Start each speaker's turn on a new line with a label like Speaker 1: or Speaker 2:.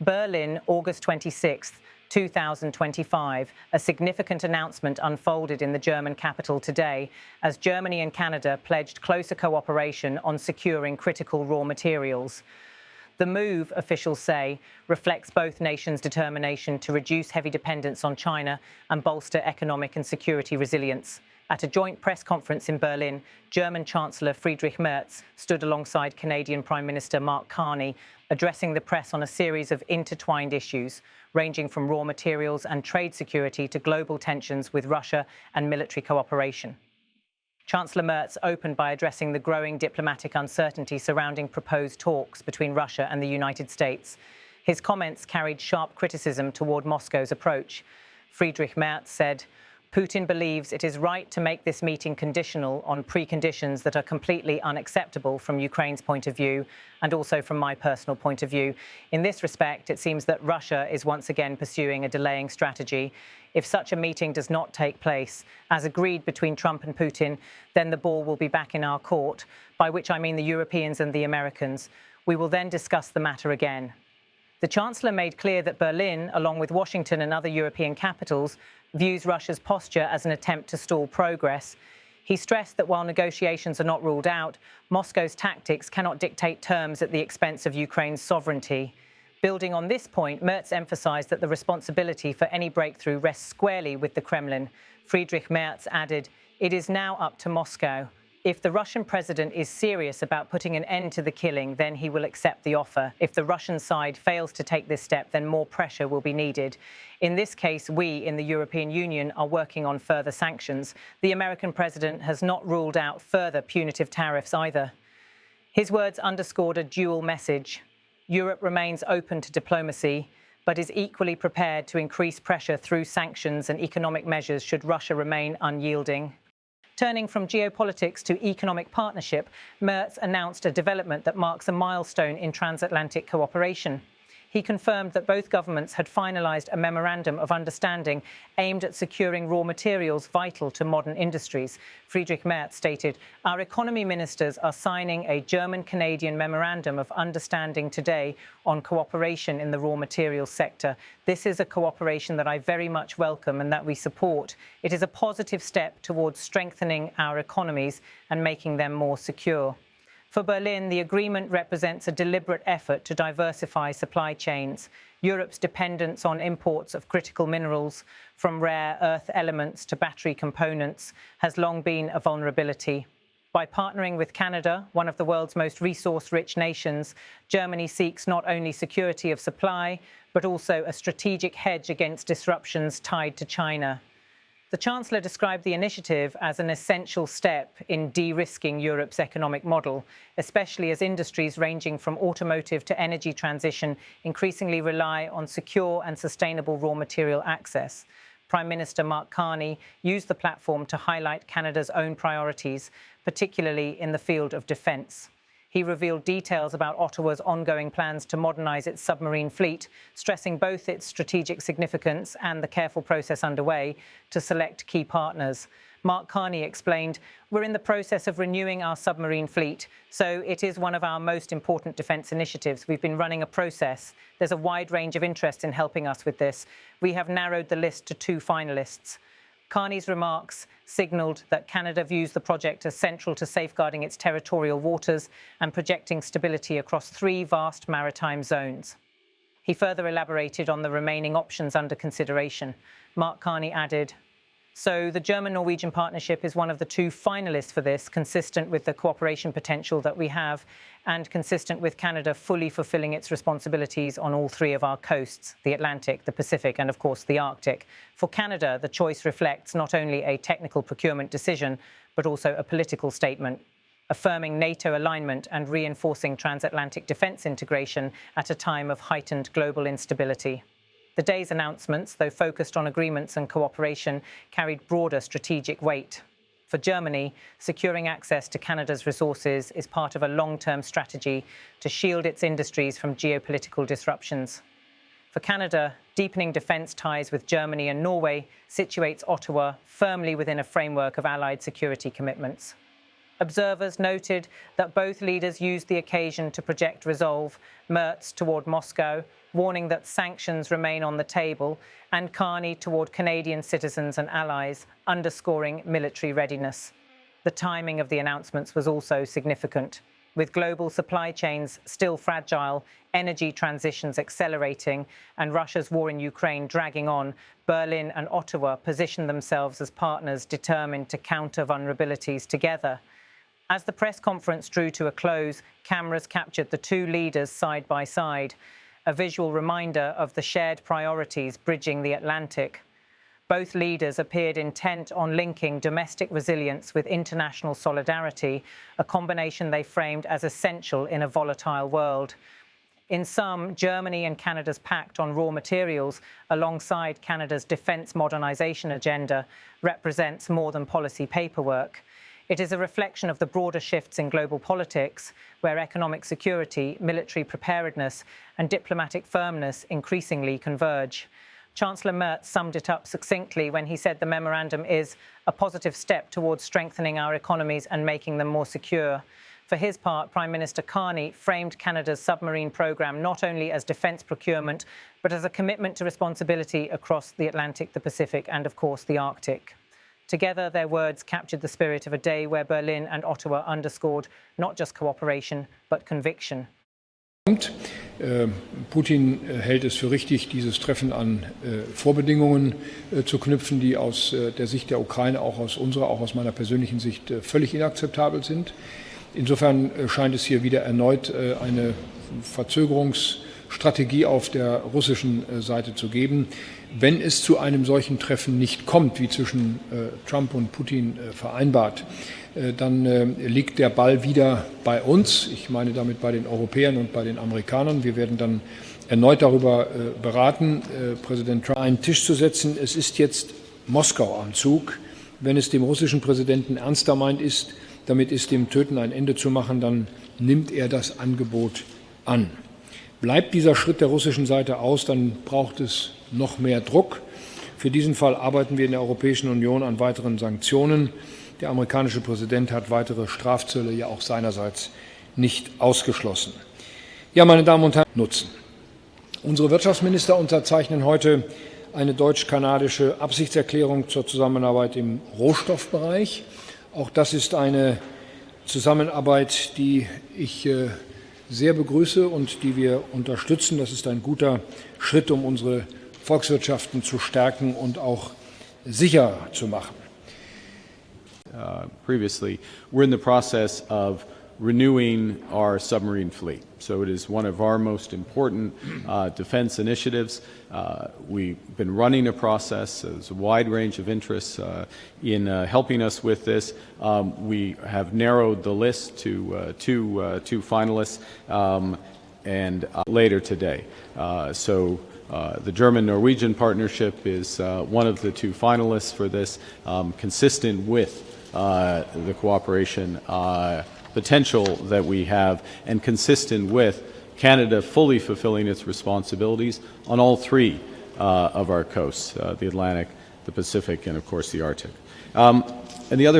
Speaker 1: Berlin, August 26, 2025. A significant announcement unfolded in the German capital today as Germany and Canada pledged closer cooperation on securing critical raw materials. The move, officials say, reflects both nations' determination to reduce heavy dependence on China and bolster economic and security resilience. At a joint press conference in Berlin, German Chancellor Friedrich Merz stood alongside Canadian Prime Minister Mark Carney, addressing the press on a series of intertwined issues, ranging from raw materials and trade security to global tensions with Russia and military cooperation. Chancellor Merz opened by addressing the growing diplomatic uncertainty surrounding proposed talks between Russia and the United States. His comments carried sharp criticism toward Moscow's approach. Friedrich Merz said, "Putin believes it is right to make this meeting conditional on preconditions that are completely unacceptable from Ukraine's point of view and also from my personal point of view. In this respect, it seems that Russia is once again pursuing a delaying strategy. If such a meeting does not take place, as agreed between Trump and Putin, then the ball will be back in our court, by which I mean the Europeans and the Americans. We will then discuss the matter again." The Chancellor made clear that Berlin, along with Washington and other European capitals, views Russia's posture as an attempt to stall progress. He stressed that while negotiations are not ruled out, Moscow's tactics cannot dictate terms at the expense of Ukraine's sovereignty. Building on this point, Merz emphasized that the responsibility for any breakthrough rests squarely with the Kremlin. Friedrich Merz added, "It is now up to Moscow. If the Russian president is serious about putting an end to the killing, then he will accept the offer. If the Russian side fails to take this step, then more pressure will be needed. In this case, we in the European Union are working on further sanctions. The American president has not ruled out further punitive tariffs either." His words underscored a dual message. Europe remains open to diplomacy, but is equally prepared to increase pressure through sanctions and economic measures should Russia remain unyielding. Turning from geopolitics to economic partnership, Merz announced a development that marks a milestone in transatlantic cooperation. He confirmed that both governments had finalized a memorandum of understanding aimed at securing raw materials vital to modern industries. Friedrich Merz stated, "Our economy ministers are signing a German-Canadian memorandum of understanding today on cooperation in the raw materials sector. This is a cooperation that I very much welcome and that we support. It is a positive step towards strengthening our economies and making them more secure." For Berlin, the agreement represents a deliberate effort to diversify supply chains. Europe's dependence on imports of critical minerals, from rare earth elements to battery components, has long been a vulnerability. By partnering with Canada, one of the world's most resource-rich nations, Germany seeks not only security of supply, but also a strategic hedge against disruptions tied to China. The Chancellor described the initiative as an essential step in de-risking Europe's economic model, especially as industries ranging from automotive to energy transition increasingly rely on secure and sustainable raw material access. Prime Minister Mark Carney used the platform to highlight Canada's own priorities, particularly in the field of defence. He revealed details about Ottawa's ongoing plans to modernise its submarine fleet, stressing both its strategic significance and the careful process underway to select key partners. Mark Carney explained, "We're in the process of renewing our submarine fleet, so it is one of our most important defence initiatives. We've been running a process. There's a wide range of interest in helping us with this. We have narrowed the list to 2 finalists." Carney's remarks signalled that Canada views the project as central to safeguarding its territorial waters and projecting stability across 3 vast maritime zones. He further elaborated on the remaining options under consideration. Mark Carney added, "So the German-Norwegian partnership is one of the 2 finalists for this, consistent with the cooperation potential that we have and consistent with Canada fully fulfilling its responsibilities on all 3 of our coasts, the Atlantic, the Pacific and, of course, the Arctic. For Canada, the choice reflects not only a technical procurement decision, but also a political statement, affirming NATO alignment and reinforcing transatlantic defence integration at a time of heightened global instability." The day's announcements, though focused on agreements and cooperation, carried broader strategic weight. For Germany, securing access to Canada's resources is part of a long-term strategy to shield its industries from geopolitical disruptions. For Canada, deepening defence ties with Germany and Norway situates Ottawa firmly within a framework of allied security commitments. Observers noted that both leaders used the occasion to project resolve, Merz toward Moscow, warning that sanctions remain on the table, and Carney toward Canadian citizens and allies, underscoring military readiness. The timing of the announcements was also significant. With global supply chains still fragile, energy transitions accelerating, and Russia's war in Ukraine dragging on, Berlin and Ottawa positioned themselves as partners determined to counter vulnerabilities together. As the press conference drew to a close, cameras captured the two leaders side by side, a visual reminder of the shared priorities bridging the Atlantic. Both leaders appeared intent on linking domestic resilience with international solidarity, a combination they framed as essential in a volatile world. In sum, Germany and Canada's pact on raw materials, alongside Canada's defence modernisation agenda, represents more than policy paperwork. It is a reflection of the broader shifts in global politics, where economic security, military preparedness and diplomatic firmness increasingly converge. Chancellor Merz summed it up succinctly when he said the memorandum is a positive step towards strengthening our economies and making them more secure. For his part, Prime Minister Carney framed Canada's submarine programme not only as defence procurement, but as a commitment to responsibility across the Atlantic, the Pacific and, of course, the Arctic. Together, their words captured the spirit of a day where Berlin and Ottawa underscored not just cooperation, but conviction.
Speaker 2: Putin hält es für richtig, dieses Treffen an Vorbedingungen zu knüpfen, die aus der Sicht der Ukraine, auch aus unserer, auch aus meiner persönlichen Sicht völlig inakzeptabel sind. Insofern scheint es hier wieder erneut eine Verzögerungsstrategie auf der russischen Seite zu geben. Wenn es zu einem solchen Treffen nicht kommt, wie zwischen Trump und Putin vereinbart, dann liegt der Ball wieder bei uns. Ich meine damit bei den Europäern und bei den Amerikanern. Wir werden dann erneut darüber beraten, Präsident Trump an einen Tisch zu setzen. Es ist jetzt Moskau am Zug. Wenn es dem russischen Präsidenten ernster meint ist, damit ist dem Töten ein Ende zu machen, dann nimmt er das Angebot an. Bleibt dieser Schritt der russischen Seite aus, dann braucht es noch mehr Druck. Für diesen Fall arbeiten wir in der Europäischen Union an weiteren Sanktionen. Der amerikanische Präsident hat weitere Strafzölle ja auch seinerseits nicht ausgeschlossen. Ja, meine Damen und Herren, nutzen. Unsere Wirtschaftsminister unterzeichnen heute eine deutsch-kanadische Absichtserklärung zur Zusammenarbeit im Rohstoffbereich. Auch das ist eine Zusammenarbeit, die ich sehr begrüße und die wir unterstützen. Das ist ein guter Schritt, um unsere Volkswirtschaften zu stärken und auch sicher zu machen.
Speaker 3: Previously, we're in the process of renewing our submarine fleet. So it is one of our most important defense initiatives. We've been running a process. There's a wide range of interests in helping us with this. We have narrowed the list to two finalists and later today. The German-Norwegian partnership is one of the two finalists for this, consistent with the cooperation potential that we have and consistent with Canada fully fulfilling its responsibilities on all three of our coasts, the Atlantic, the Pacific, and of course the Arctic. And the other